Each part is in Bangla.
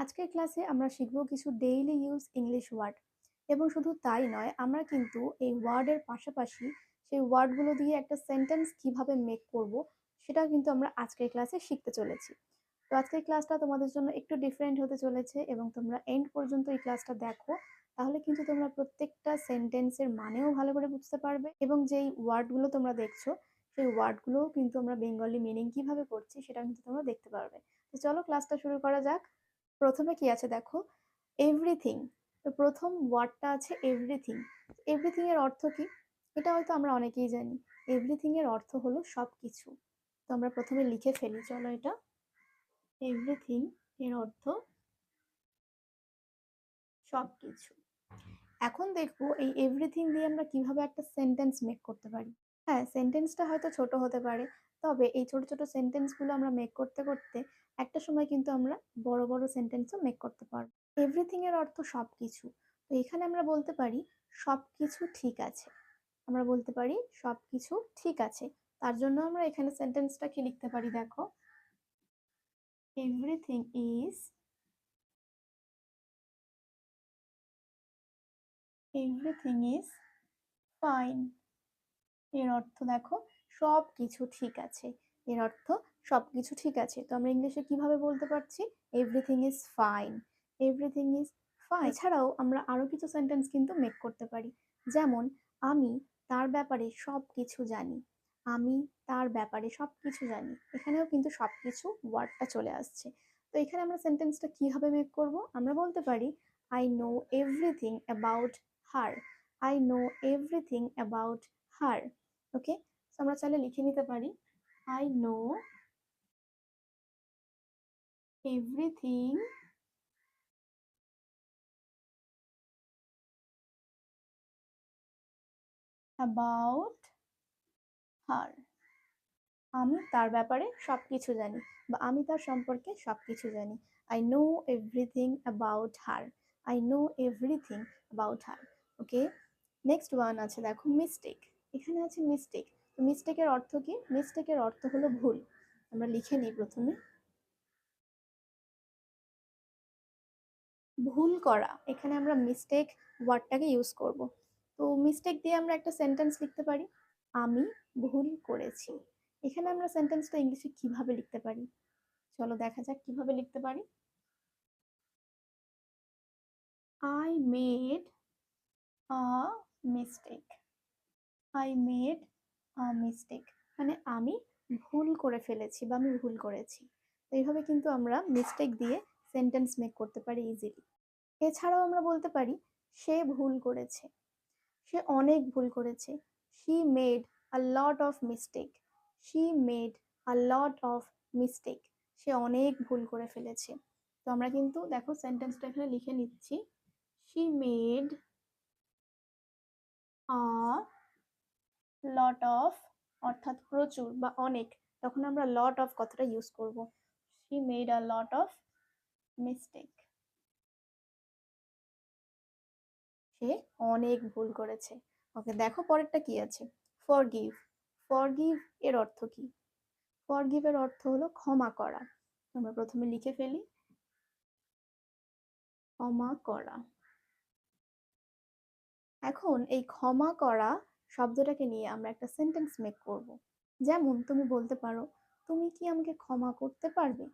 আজকের ক্লাসে আমরা শিখব কিছু ডেইলি ইউজ ইংলিশ ওয়ার্ড এবং শুধু তাই নয়, আমরা কিন্তু এই ওয়ার্ডের পাশাপাশি সেই ওয়ার্ডগুলো দিয়ে একটা সেন্টেন্স কিভাবে মেক করব সেটাও কিন্তু আমরা আজকের ক্লাসে শিখতে চলেছি। তো আজকের ক্লাসটা তোমাদের জন্য একটু ডিফারেন্ট হতে চলেছে এবং তোমরা এন্ড পর্যন্ত এই ক্লাসটা দেখো, তাহলে কিন্তু তোমরা প্রত্যেকটা সেন্টেন্সের মানেও ভালো করে বুঝতে পারবে এবং যেই ওয়ার্ডগুলো তোমরা দেখছো সেই ওয়ার্ডগুলোও কিন্তু আমরা বেঙ্গলি মিনিং কিভাবে করছি সেটা কিন্তু তোমরা দেখতে পারবে। তো চলো ক্লাসটা শুরু করা যাক। প্রথমে কি আছে দেখো, এভরিথিং। তো প্রথম ওয়ার্ডটা আছে এভরিথিং। এভরিথিং এর অর্থ কি? এটা হয়তো আমরা অনেকেই জানি। এভরিথিং এর অর্থ হলো সবকিছু। তো আমরা প্রথমে লিখে ফেলি, চলো এটা। এভরিথিং এর অর্থ সবকিছু। এখন দেখবো এই এভরিথিং দিয়ে আমরা কিভাবে একটা সেন্টেন্স মেক করতে পারি। হ্যাঁ, সেন্টেন্সটা হয়তো ছোট হতে পারে, তবে এই ছোট ছোট সেন্টেন্সগুলো আমরা মেক করতে করতে একটা সময় কিন্তু আমরা বড় বড় সেন্টেন্সও মেক করতে পারবো। এভরিথিং এর অর্থ সবকিছু। তো এখানে আমরা বলতে পারি সবকিছু ঠিক আছে। আমরা বলতে পারি সবকিছু ঠিক আছে। তার জন্য আমরা এখানে সেন্টেন্সটা কি লিখতে পারি দেখো, এভরিথিং ইজ ফাইন। এর অর্থ দেখো সবকিছু ঠিক আছে। এর অর্থ সবকিছু ঠিক আছে। তো আমরা ইংলিশে কিভাবে বলতে পারছি? Everything is fine. Everything is fine. এছাড়াও আমরা আরো কিছু সেন্টেন্স কিন্তু মেক করতে পারি। যেমন, আমি তার ব্যাপারে সবকিছু জানি। আমি তার ব্যাপারে সবকিছু জানি। এখানেও কিন্তু সবকিছু ওয়ার্ডটা চলে আসছে। তো এখানে আমরা সেন্টেন্সটা কিভাবে মেক করব? আমরা বলতে পারি I know everything about her. I know everything about her. Okay, আমরা চাইলে লিখে নিতে পারি I know everything about her. আমি তার ব্যাপারে সবকিছু জানি বা আমি তার সম্পর্কে সবকিছু জানি। I know everything about her. I know everything about her. Okay, next one আছে দেখো, মিস্টেক। এখানে আছে মিস্টেক। তো মিস্টেকের অর্থ কি? মিস্টেকের অর্থ হলো ভুল। আমরা লিখে নিই প্রথমে, ভুল করা। এখানে আমরা মিস্টেক ওয়ার্ডটাকে ইউজ করব। তো মিস্টেক দিয়ে আমরা একটা সেন্টেন্স লিখতে পারি, আমি ভুল করেছি। এখানে আমরা সেন্টেন্সটা ইংলিশে কিভাবে লিখতে পারি, চলো দেখা যাক কিভাবে লিখতে পারি। I made a mistake. I made a mistake মানে আমি ভুল করে ফেলেছি বা আমি ভুল করেছি। তো এইভাবে কিন্তু আমরা মিস্টেক দিয়ে সেন্টেন্স মেক করতে পারি ইজিলি। এছাড়াও আমরা বলতে পারি সে ভুল করেছে। সে অনেক ভুল করেছে। She made a lot of mistake. She made a lot of mistake. সে অনেক ভুল করে ফেলেছে। তো আমরা কিন্তু দেখো সেন্টেন্সটা এখানে লিখে নিচ্ছি, She made a lot of, অর্থাৎ প্রচুর বা অনেক, তখন আমরা lot of কথাটা ইউজ করব। She made a lot of mistake. সে অনেক ভুল করেছে। ওকে, দেখো পরেরটা কি আছে, ফরগিভ। ফরগিভ এর অর্থ কি? ফরগিভ এর অর্থ হলো ক্ষমা করা। আমরা প্রথমে লিখে ফেলি, ক্ষমা করা। এখন এই ক্ষমা করা শব্দটাকে নিয়ে আমরা একটা সেন্টেন্স মেক করব। যেমন তুমি বলতে পারো, তুমি কি আমাকে ক্ষমা করতে পারবে?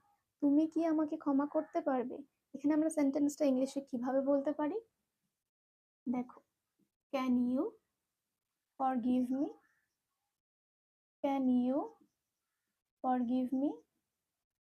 তুমি কি আমাকে ক্ষমা করতে পারবে? এখানে আমরা সেন্টেন্সটা ইংলিশে কিভাবে বলতে পারি দেখো, can you forgive me? Can you forgive me?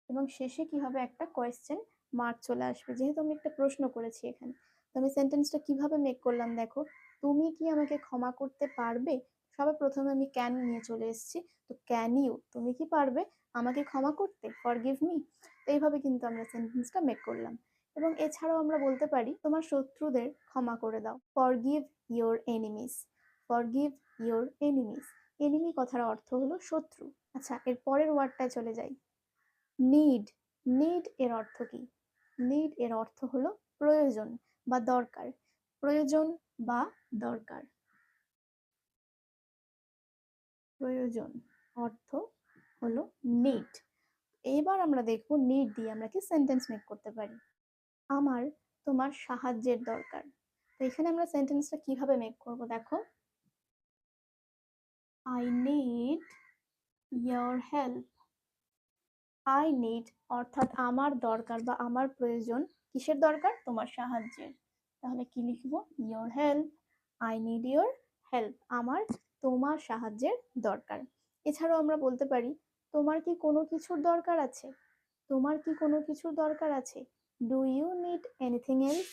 এবং শেষে কি হবে, একটা কোয়েশ্চেন মার্ক চলে আসবে, যেহেতু আমি একটা প্রশ্ন করেছি এখানে। তো আমি সেন্টেন্সটা কিভাবে মেক করলাম দেখো, তুমি কি আমাকে ক্ষমা করতে পারবে? সবার প্রথমে আমি ক্যান নিয়ে চলে এসেছি। তো ক্যান ইউ, তুমি কি পারবে আমাকে ক্ষমা করতে, ফরগিভ মি? তো এইভাবে কিন্তু আমরা সেন্টেন্সটা মেক করলাম। এবং এছাড়াও আমরা বলতে পারি তোমার শত্রুদের ক্ষমা করে দাও, forgive your enemies. Forgive your enemies. Enemy কথার অর্থ হলো শত্রু। আচ্ছা, এর পরের ওয়ার্ডটায় চলে যাই, নিড। নিড এর অর্থ কি? নিড এর অর্থ হলো প্রয়োজন বা দরকার। প্রয়োজন বা দরকার। প্রয়োজন অর্থ হলো নিড। এবার আমরা দেখবো নিড দিয়ে আমরা কি সেন্টেন্স মেক করতে পারি। আমার তোমার সাহায্যের দরকার। তো এখানে আমরা সেন্টেন্সটা কিভাবে মেক করব দেখো, I need your help. I need অর্থাৎ আমার দরকার বা আমার প্রয়োজন, কিসের দরকার? তোমার সাহায্যের। তাহলে কি লিখবো? Your help. I need your help, আমার তোমার সাহায্যের দরকার। এছাড়াও আমরা বলতে পারি, তোমার কি কোনো কিছুর দরকার আছে? তোমার কি কোনো কিছুর দরকার আছে? Do you need anything else?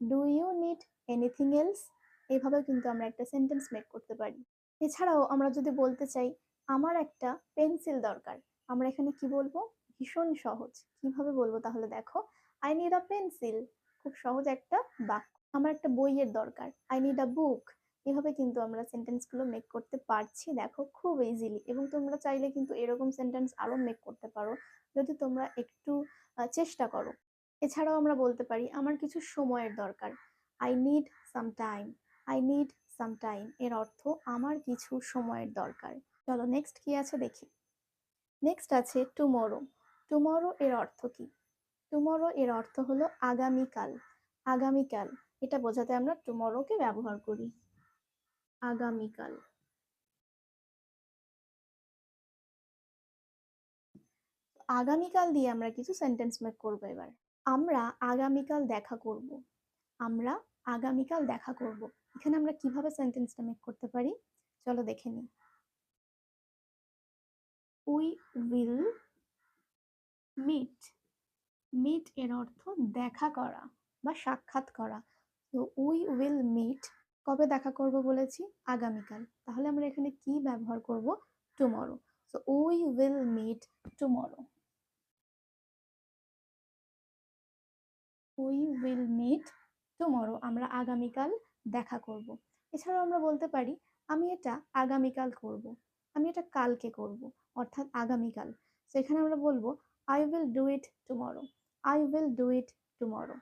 Do you need anything else? এইভাবে কিন্তু আমরা একটা সেন্টেন্স মেক করতে পারি। এছাড়াও আমরা যদি বলতে চাই, আমার একটা পেন্সিল দরকার, আমরা এখানে কি বলবো? ভীষণ সহজ। কিভাবে বলবো তাহলে দেখো, আই নিড আ পেন্সিল। খুব সহজ একটা বাক্য। আমার একটা বইয়ের দরকার, আই নিড আ বুক। এভাবে কিন্তু আমরা সেন্টেন্সগুলো মেক করতে পারছি, দেখো খুব ইজিলি। এবং তোমরা চাইলে কিন্তু এরকম সেন্টেন্স আরো মেক করতে পারো যদি তোমরা একটু চেষ্টা করো। এছাড়াও আমরা বলতে পারি, আমার কিছু সময়ের দরকার, I need some time. I need some time এর অর্থ আমার কিছু সময়ের দরকার। চলো নেক্সট কি আছে দেখি। নেক্সট আছে টুমরো। টুমরো এর অর্থ কি? টুমরো এর অর্থ হলো আগামীকাল। আগামীকাল, এটা বোঝাতে আমরা টুমরোকে ব্যবহার করি। আগামীকাল। আগামীকাল দিয়ে আমরা কিছু সেন্টেন্স মেক করবো এবার। আমরা আগামীকাল দেখা করব। আমরা আগামীকাল দেখা করব। এখানে আমরা কিভাবে সেন্টেন্সটা মেক করতে পারি চলো দেখে নিই। We will meet. মিট এর অর্থ দেখা করা বা সাক্ষাৎ করা। তো উই উইল মিট, কবে দেখা করব বলেছি? আগামীকাল। তাহলে আমরা এখানে কি ব্যবহার করব? Tomorrow. So we will meet tomorrow. We will meet tomorrow, আমরা আগামীকাল দেখা করব। এছাড়াও আমরা বলতে পারি, আমি এটা আগামীকাল করব। আমি এটা কালকে করব, অর্থাৎ আগামীকাল। তো এখানে আমরা বলবো, I will do it tomorrow. I will do it tomorrow.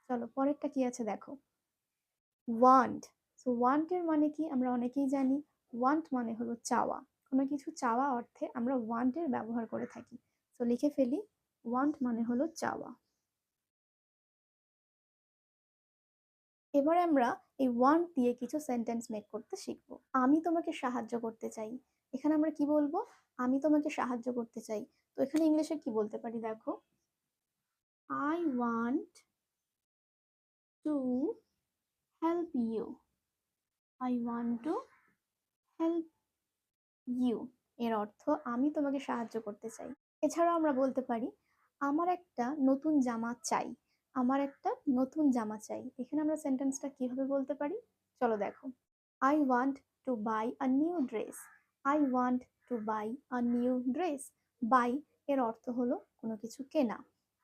চলো পরেরটা কি আছে দেখো, ওয়ান্ট। সো ওয়ান্ট এর মানে কি আমরা অনেকেই জানি। ওয়ান্ট মানে হলো চাওয়া। কোনো কিছু চাওয়া অর্থে আমরা ওয়ান্ট এর ব্যবহার করে থাকি। তো লিখে ফেলি, ওয়ান্ট মানে হলো চাওয়া। এবারে আমরা এই ওয়ান্ট দিয়ে কিছু সেন্টেন্স মেক করতে শিখব। আমি তোমাকে সাহায্য করতে চাই। এখানে আমরা কি বলবো? আমি তোমাকে সাহায্য করতে চাই। তো এখানে ইংলিশে কি বলতে পারি দেখো, I want to help you. I want to help you এর অর্থ আমি তোমাকে সাহায্য করতে চাই। এছাড়াও আমরা বলতে পারি, আমার একটা নতুন জামা চাই। আমার একটা নতুন জামা চাই। এখানে আমরা সেন্টেন্সটা কিভাবে বলতে পারি চলো দেখো, I want to buy a new dress. I want to buy a new dress. Buy এর অর্থ হলো কোনো কিছু কেনা।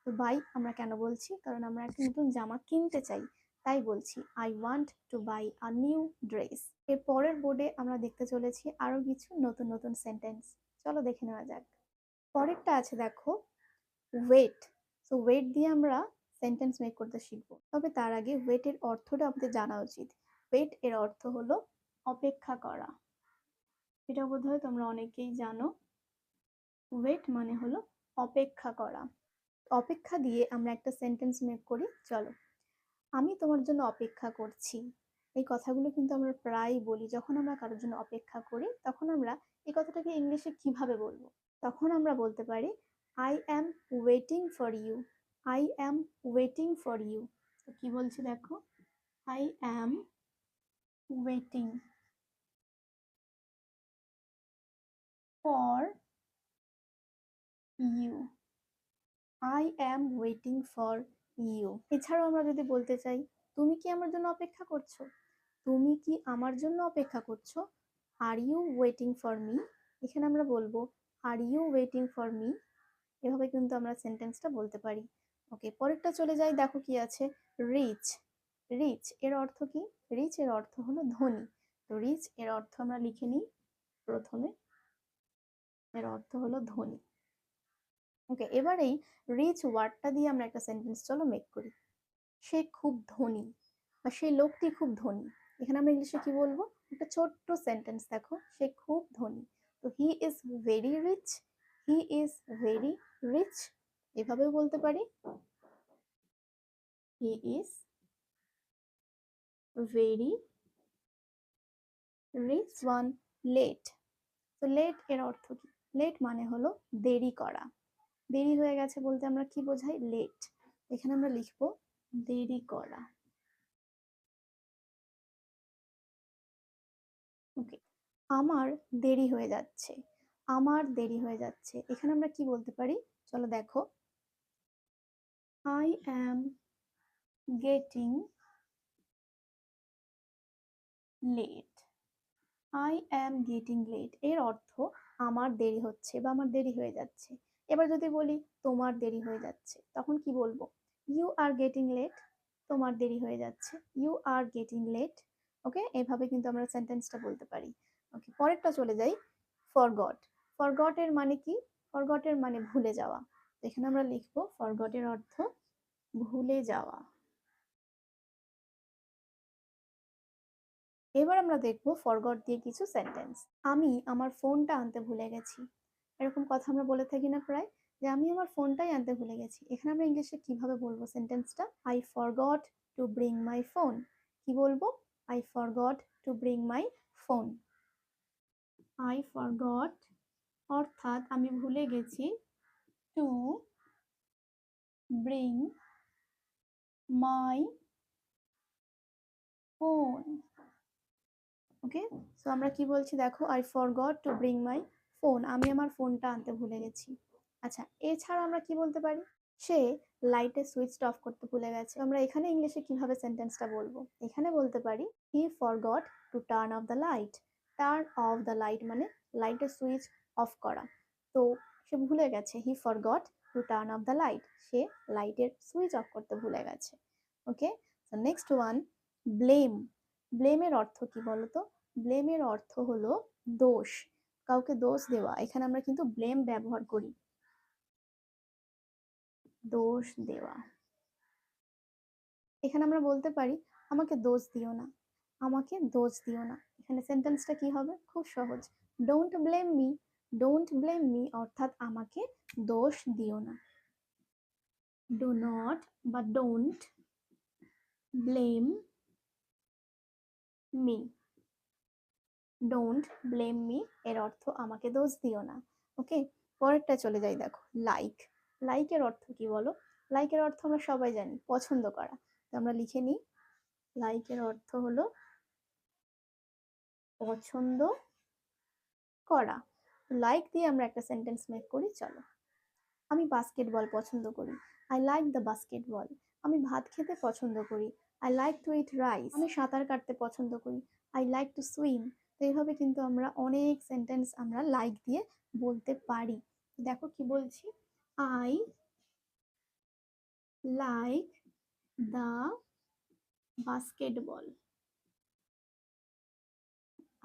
তো বাই আমরা কেন বলছি? কারণ আমরা একটা নতুন জামা কিনতে চাই, তাই বলছি I want to buy a new dress. এর পরের বোর্ডে আমরা দেখতে চলেছি আরো কিছু নতুন নতুন সেন্টেন্স। চলো দেখে নেওয়া যাক। পরেরটা আছে দেখো, ওয়েট। সো ওয়েট দিয়ে আমরা সেন্টেন্স মেক করতে শিখবো, তবে তার আগে ওয়েট এর অর্থটা আমাদের জানা উচিত। ওয়েট এর অর্থ হলো অপেক্ষা করা। এটা বোধহয় তোমরা অনেকেই জানো। ওয়েট মানে হলো অপেক্ষা করা। অপেক্ষা দিয়ে আমরা একটা সেন্টেন্স মেক করি চলো, আমি তোমার জন্য অপেক্ষা করছি। এই কথাগুলো কিন্তু আমরা প্রায় বলি, যখন আমরা কারোর জন্য অপেক্ষা করি তখন আমরা এই কথাটাকে ইংলিশে কিভাবে বলবো? তখন আমরা বলতে পারি, I am waiting for you. I am waiting for you. তো কি বলছি দেখো, I am waiting for you. I am waiting for you. এছাড়াও আমরা যদি বলতে চাই, তুমি কি আমার জন্য অপেক্ষা করছো? তুমি কি আমার জন্য অপেক্ষা করছো? Are you waiting for me. এখানে আমরা বলবো, are you waiting for me. এভাবে কিন্তু আমরা সেন্টেন্সটা বলতে পারি। ওকে, পরেরটা চলে যাই, দেখো কি আছে, রিচ। রিচ এর অর্থ কি? রিচ এর অর্থ হলো ধনী। তো রিচ এর অর্থ আমরা লিখে নিই প্রথমে, এর অর্থ হলো ধনী। ওকে, এবার এই রিচ ওয়ার্ডটা দিয়ে আমরা একটা সেন্টেন্স চলো মেক করি। সে খুব ধনী বা সেই লোকটি খুব ধনী। এখানে আমরা ইংলিশে কি বলবো? একটা ছোট্ট সেন্টেন্স দেখো, সে খুব ধনী। তো he is very rich. He is very rich, এভাবেও বলতে পারি। He is very rich. One, late. তো লেট এর অর্থ কি? লেট মানে হলো দেরি করা। দেরি হয়ে গেছে বলতে আমরা কি বোঝাই? লেট। এখানে আমরা লিখবো দেরি করা। ওকে, আমার দেরি হয়ে যাচ্ছে। আমার দেরি হয়ে যাচ্ছে, এখানে আমরা কি বলতে পারি? চলো দেখো, I am getting late. I am getting late এর অর্থ আমার দেরি হচ্ছে বা আমার দেরি হয়ে যাচ্ছে। এবার যদি বলি তোমার দেরি হয়ে যাচ্ছে, তখন কি বলবো? You are getting late. তোমার দেরি হয়ে যাচ্ছে, you are getting late. Okay, এভাবে কিন্তু আমরা সেন্টেন্সটা বলতে পারি। ওকে, পরেরটা চলে যাই। ফরগট। ফরগট এর মানে কি? ফরগট এর মানে ভুলে যাওয়া। এখানে আমরা লিখবো ফরগট এর অর্থ ভুলে যাওয়া। এবার আমরা দেখব ফরগট দিয়ে কিছু সেন্টেন্স। আমি আমার ফোনটা আনতে ভুলে গেছি। এরকম কথা আমরা বলে থাকি না প্রায়, যে আমি আমার ফোনটাই আনতে ভুলে গেছি। এখানে আমরা ইংলিশে কিভাবে বলবো সেন্টেন্সটা? I forgot to bring my phone. কি বলবো? I forgot to bring my phone. I forgot অর্থাৎ আমি ভুলে গেছি, to bring my phone. Okay, so আমরা কি বলছি দেখো, I forgot to bring my phone. আমি আমার ফোনটা আনতে ভুলে গেছি। আচ্ছা, এছাড়া আমরা কি বলতে পারি? সে লাইটের সুইচটা অফ করতে ভুলে গেছে। আমরা এখানে ইংলিশে কিভাবে সেন্টেন্সটা বলবো? এখানে বলতে পারি he forgot to turn off the light. Turn off the light মানে লাইটের সুইচ অফ করা। তো সে ভুলে গেছে, he forgot to turn off the light. সে লাইটের সুইচ অফ করতে ভুলে গেছে। Okay, so next one, blame. ব্লেমের অর্থ কি বলতো? ব্লেমের অর্থ হলো দোষ, কাউকে দোষ দেওয়া। এখানে আমরা কিন্তু ব্লেম ব্যবহার করি, দোষ দেওয়া। এখানে আমরা বলতে পারি আমাকে দোষ দিও না, আমাকে দোষ দিও না। এখানে সেন্টেন্সটা কি হবে? খুব সহজ, don't blame me. Don't blame me অর্থাৎ আমাকে দোষ দিও না। ডো নট বা don't blame me. Don't blame me এর অর্থ আমাকে দোষ দিও না। ওকে, পরেরটা চলে যাই দেখো, লাইক। লাইকের অর্থ কি বলো? লাইকের অর্থ আমরা সবাই জানি, পছন্দ করা। তো আমরা লিখে নিই, লাইকের অর্থ হলো পছন্দ করা। লাইক দিয়ে আমরা একটা সেন্টেন্স মেক করি, চলো। আমি বাস্কেটবল পছন্দ করি। I like the basketball. আমি ভাত খেতে পছন্দ করি। I like to eat rice. আমি সাঁতার কাটতে পছন্দ করি। I like to swim. তো এইভাবে কিন্তু আমরা অনেক সেন্টেন্স আমরা লাইক দিয়ে বলতে পারি। দেখো কি বলছি, I like the basketball.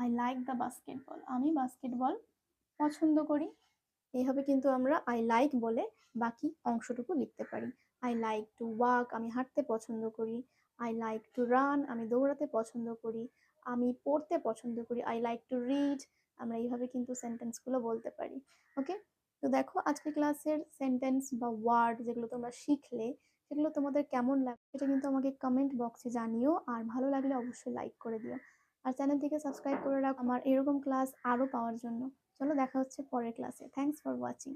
I like the basketball, আমি বাস্কেটবল পছন্দ করি। এইভাবে কিন্তু আমরা আই লাইক বলে বাকি অংশটুকু লিখতে পারি। আই লাইক টু ওয়াক, আমি হাঁটতে পছন্দ করি। আই লাইক টু রান, আমি দৌড়াতে পছন্দ করি। আমি পড়তে পছন্দ করি। I like to read. আমরা এইভাবে কিন্তু সেন্টেন্সগুলো বলতে পারি। ওকে, তো দেখো আজকে ক্লাসের সেন্টেন্স বা ওয়ার্ড যেগুলো তোমরা শিখলে, সেগুলো তোমাদের কেমন লাগে সেটা কিন্তু আমাকে কমেন্ট বক্সে জানিও। আর ভালো লাগলে অবশ্যই লাইক করে দিও। আর চ্যানেলটিকে সাবস্ক্রাইব করে রাখো আমার এরকম ক্লাস আরও পাওয়ার জন্য। চলো দেখা হচ্ছে পরের ক্লাসে। Thanks for watching.